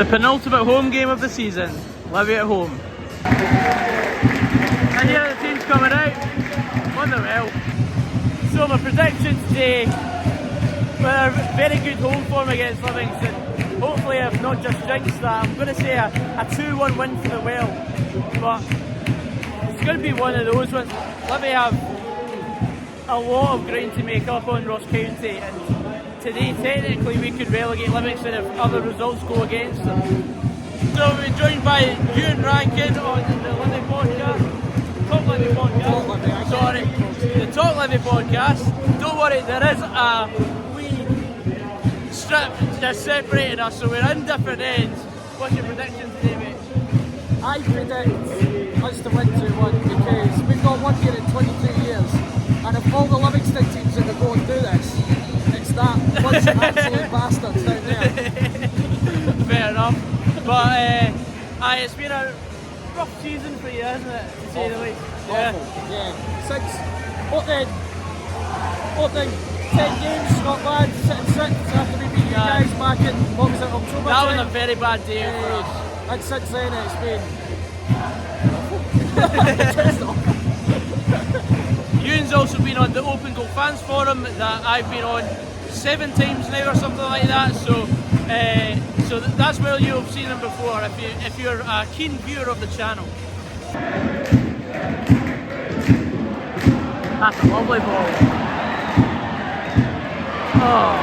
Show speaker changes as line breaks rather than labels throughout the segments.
The penultimate home game of the season, Livy at home. And here the team's coming out, Motherwell. So my prediction today, we're very good home form against Livingston. Hopefully I've not just jinxed that. I'm going to say a 2-1 win for the Well, but it's going to be one of those ones. Livy have a lot of ground to make up on Ross County, and today technically we could relegate Livingston if other results go against them. So we're joined by Ewan Rankin on the Livy podcast. Top Livy podcast. Sorry, the Top Livy podcast. Don't worry, there is a wee strip just separating us, so we're in different ends. What's your prediction today, mate?
I predict us to win 2-1 because we've not won here in 22 years, and of all the Livingston teams that would go and do this, it's that bunch of absolute bastards down there.
Fair enough, but it's been a rough season for you, hasn't it, to say the least?
Yeah. Since opening 10 games, not bad, sitting 6th after we beat you guys back in, what was it, October?
That was a very bad day for us.
And since then it's been...
Ewan's also been on the Open Goal Fans Forum that I've been on 7 times now or something like that, so that's where you've seen him before if you're a keen viewer of the channel. That's a lovely ball. Oh,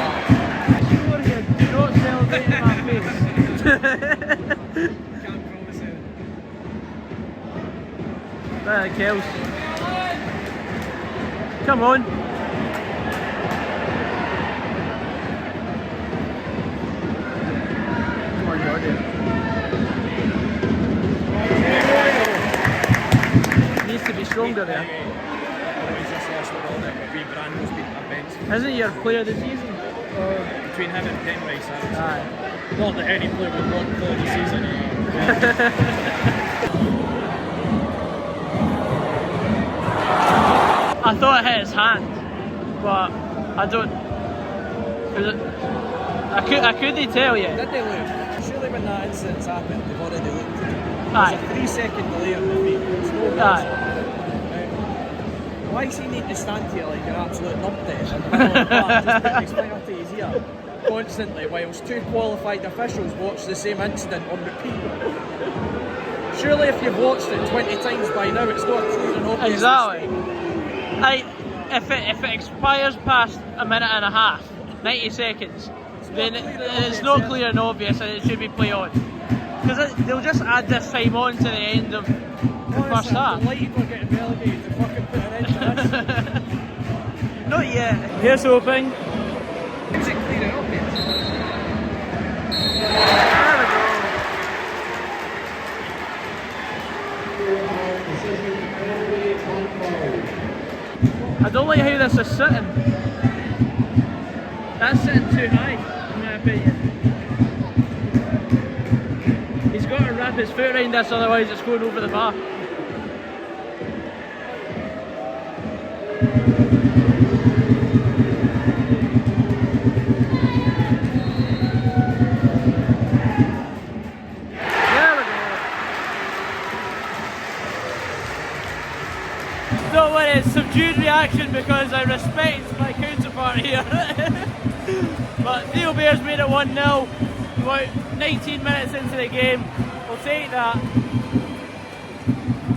sure you do not celebrate in my face.
Can't promise it.
There, Kels. Come on. Come on, Jordan. Needs to be stronger there. Isn't he your player of the season?
Between him and Penrice,
Aye.
not that any player would not play the season.
I thought it hit his hand, but I don't. I couldn't tell you.
Did they look? Surely when that incident's happened, they've already looked.
Aye.
There's a 3-second delay on the feet. It's no
Aye.
Why does he need to stand here like an absolute numpty and just putting his finger to his ear constantly whilst 2 qualified officials watch the same incident on repeat? Surely if you've watched it 20 times by now, it's not a clear and obvious
Exactly.
mistake.
If it expires past a minute and a half, 90 seconds, then it's not clear and obvious and it should be play on. Because they'll just add this time on to the end of the first half.
I'm delighted we're getting relegated to fucking put an end to this.
Not yet. Here's hoping.
Is it clearing up yet?
There we go. I don't like how this is sitting. That's sitting too high, in my opinion. He's got to wrap his foot around this, otherwise it's going over the bar. Don't worry, it's subdued reaction because I respect my counterpart here. But Theo Bears made it 1-0 about 19 minutes into the game. We'll take that.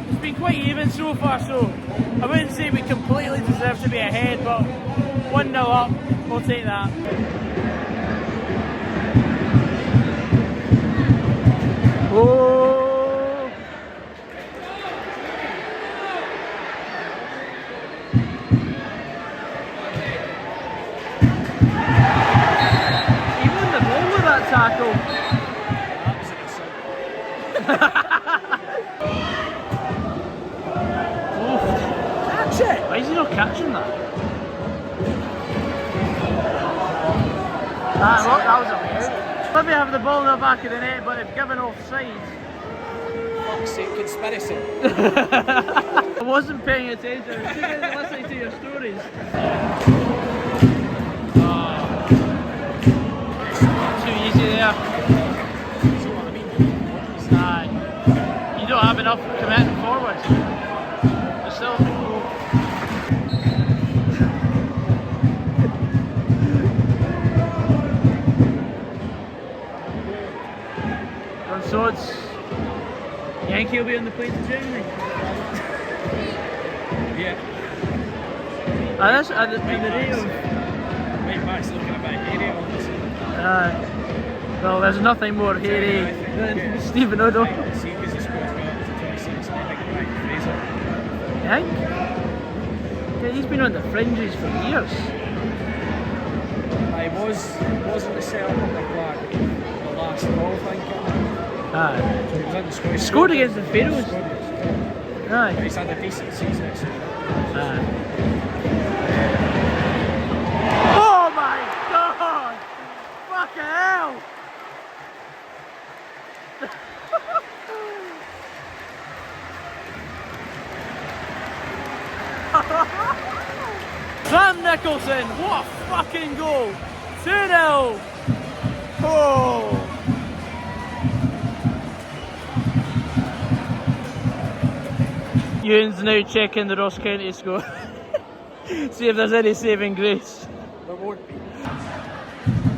It's been quite even so far, so I wouldn't say we completely deserve to be ahead, but 1-0 up, we'll take that. Oh! Tackle. Catch it! Why is he not catching that? That was a waste. Maybe have the ball in the back of the net, but they've given offside.
Fuck's sake, conspiracy.
I wasn't paying attention. I was too busy listening to your stories. Too easy there. enough committing forward. But still, so it's Yankee will be on the plane to Germany.
Yeah.
That's at the rate of.
Right back's looking a bit hairy, obviously.
Well, there's nothing more hairy than Stephen O'Donnell.
See, because he's got to 26, I think Ryan Fraser.
You think? Yeah, he's been on the fringes for years.
I wasn't the setup of the flag the last qualifying game. He was in the Scottish.
Scored against the Pharaohs. Aye.
He's had a decent season this year.
Oh my god! Fucking hell! Sam Nicholson, what a fucking goal! 2-0! Oh! Ewan's now checking the Ross County score. See if there's any saving grace.
There won't be.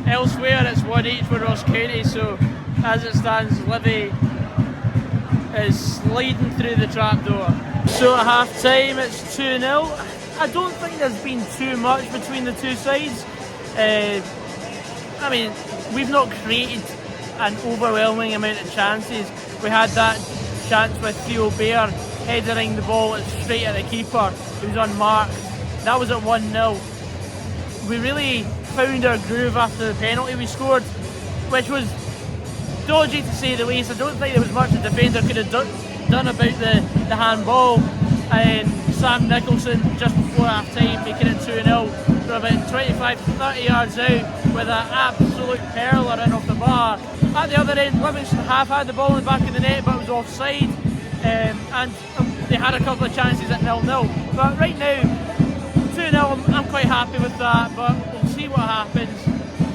Elsewhere it's 1-8 for Ross County, so as it stands, Livy is sliding through the trapdoor. So at half time it's 2-0. I don't think there's been too much between the two sides. I mean, we've not created an overwhelming amount of chances. We had that chance with Theo Bair headering the ball straight at the keeper, who was unmarked. That was at 1-0. We really found our groove after the penalty we scored, which was dodgy to say the least. I don't think there was much the defender could have done about the handball. And Sam Nicholson, just before half time, making it 2-0 from about 25 to 30 yards out with an absolute perler in off the bar. At the other end, Livingston have had the ball in the back of the net, but it was offside. And they had a couple of chances at 0-0. But right now, 2-0, I'm quite happy with that, but we'll see what happens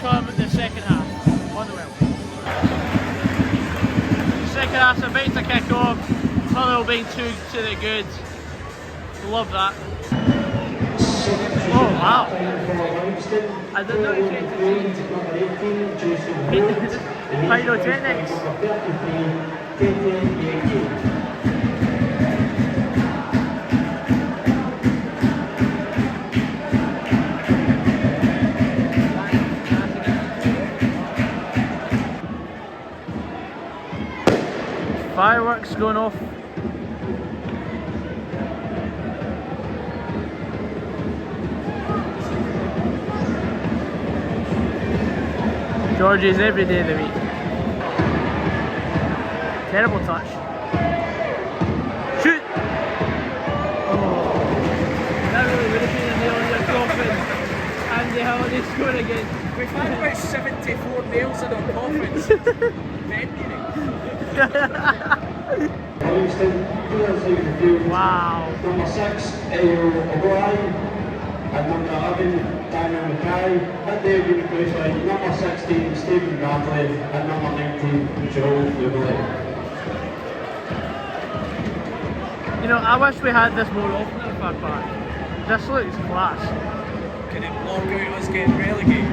come the second half. Motherwell. Second half's about to kick off. Motherwell being too to the good. Love that. Oh wow. I did not expect to see pyrotechnics. Fireworks going off. George's every day of the week. Terrible touch. Shoot! Oh, that really would have been a nail in your coffin. Andy, how they score again?
We've had about 74 nails in our coffins.
Wow.
Number 6, O'Brien, and number 11, Daniel Mackay. At the end, replaced by number 16, Stephen Bradley, and number 19, Joe Lubley.
You know, I wish we had this more often at Far Park. This looks class.
Can it block out us getting relegated?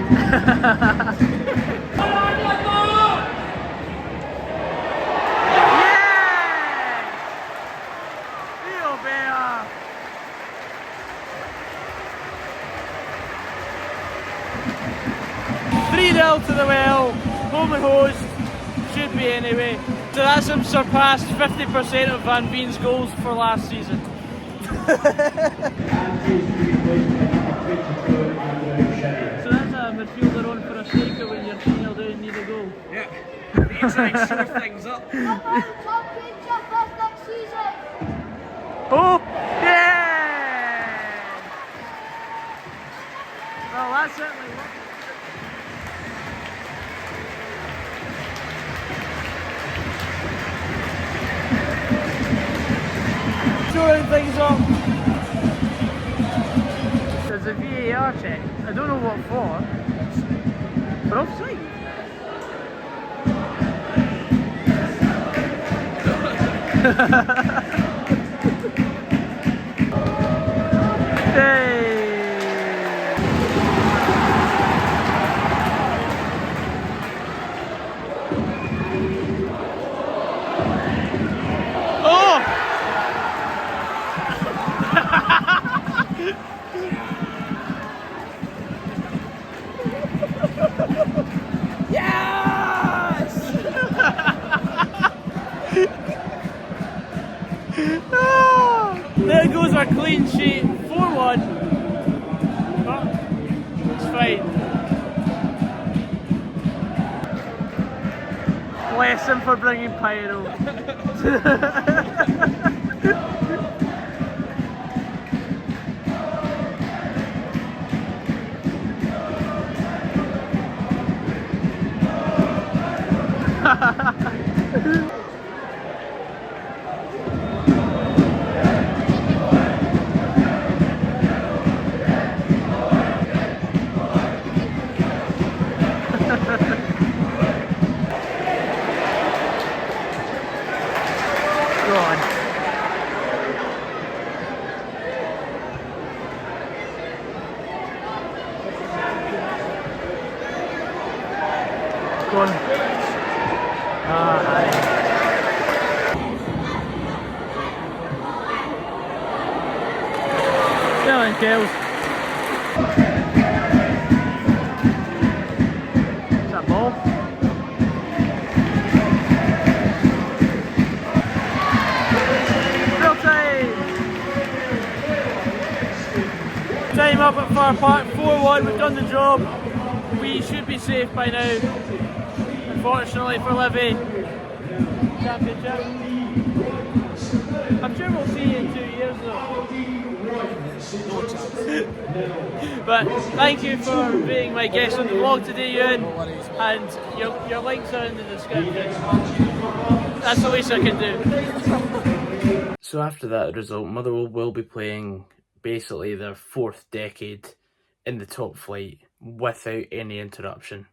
To the well, home and host, should be anyway. So that's him surpassed 50% of Van Veen's goals for last season. So that's a midfielder on for a shaker when you're 3-0 down and need a goal.
Yeah, need to shore things up.
Oh, yeah! Well, that's certainly worked. Shoring things up. There's a VAR check. I don't know what for. For offside. Hey! Oh!
Yes!
There goes our clean sheet, 4-1. But it's fine. Bless him for bringing pyro. Go on. Go on. Ah, aye. Dylan kills. Is that ball? Time up at Far Park, 4-1, we've done the job. We should be safe by now. Unfortunately for Livy. Championship. I'm sure we'll see you in 2 years though. But thank you for being my guest on the vlog today, Ewan. And your links are in the description. That's the least I can do. So after that result, Motherwell will be playing basically their 4th decade in the top flight without any interruption,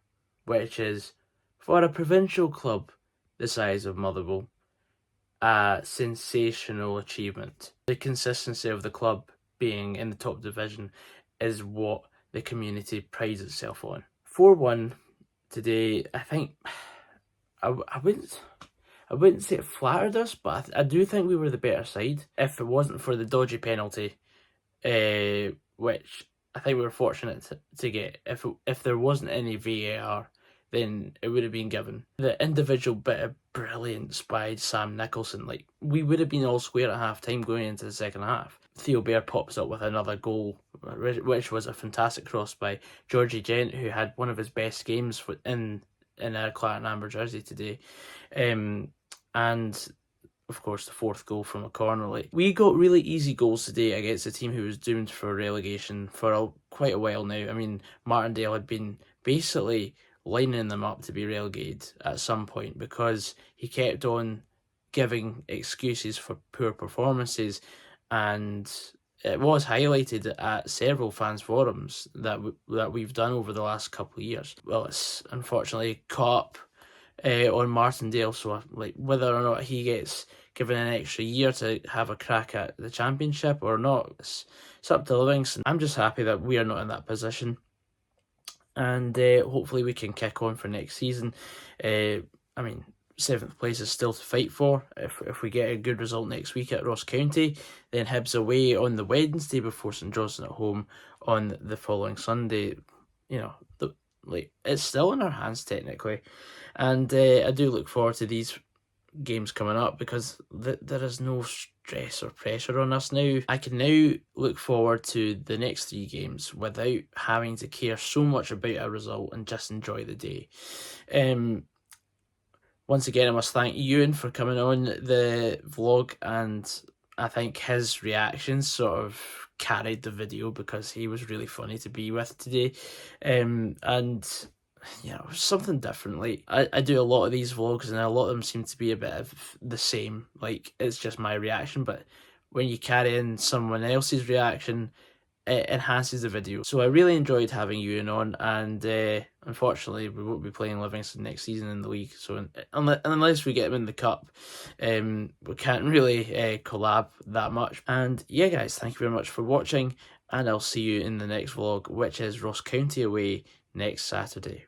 which is, for a provincial club the size of Motherwell, a sensational achievement. The consistency of the club being in the top division is what the community prides itself on. 4-1 today, I think, I wouldn't say it flattered us, but I do think we were the better side. If it wasn't for the dodgy penalty, which I think we were fortunate to get. If there wasn't any VAR, then it would have been given. The individual bit of brilliance by Sam Nicholson, like, we would have been all square at half time going into the second half. Theo Bair pops up with another goal, which was a fantastic cross by Georgie Gent, who had one of his best games in a claret and amber jersey today. And of course the 4th goal from a corner. Like, we got really easy goals today against a team who was doomed for relegation for quite a while now. I mean, Martindale had been basically lining them up to be relegated at some point because he kept on giving excuses for poor performances, and it was highlighted at several fans forums that we've done over the last couple of years. Well, it's unfortunately caught up on Martindale, so like whether or not he gets given an extra year to have a crack at the championship or not, it's up to Livingston. I'm just happy that we are not in that position, and hopefully we can kick on for next season. I mean, 7th place is still to fight for. If we get a good result next week at Ross County, then Hibs away on the Wednesday before St Johnstone at home on the following Sunday. You know, it's still in our hands technically, and I do look forward to these games coming up because there is no stress or pressure on us now. I can now look forward to the next 3 games without having to care so much about a result and just enjoy the day. Once again, I must thank Ewan for coming on the vlog, and I think his reactions sort of carried the video because he was really funny to be with today. And you know, something different. Like, I do a lot of these vlogs and a lot of them seem to be a bit of the same. Like, it's just my reaction, but when you carry in someone else's reaction, it enhances the video. So I really enjoyed having Ewan on, and unfortunately, we won't be playing Livingston next season in the league. So unless we get them in the cup, we can't really collab that much. And yeah, guys, thank you very much for watching, and I'll see you in the next vlog, which is Ross County away next Saturday.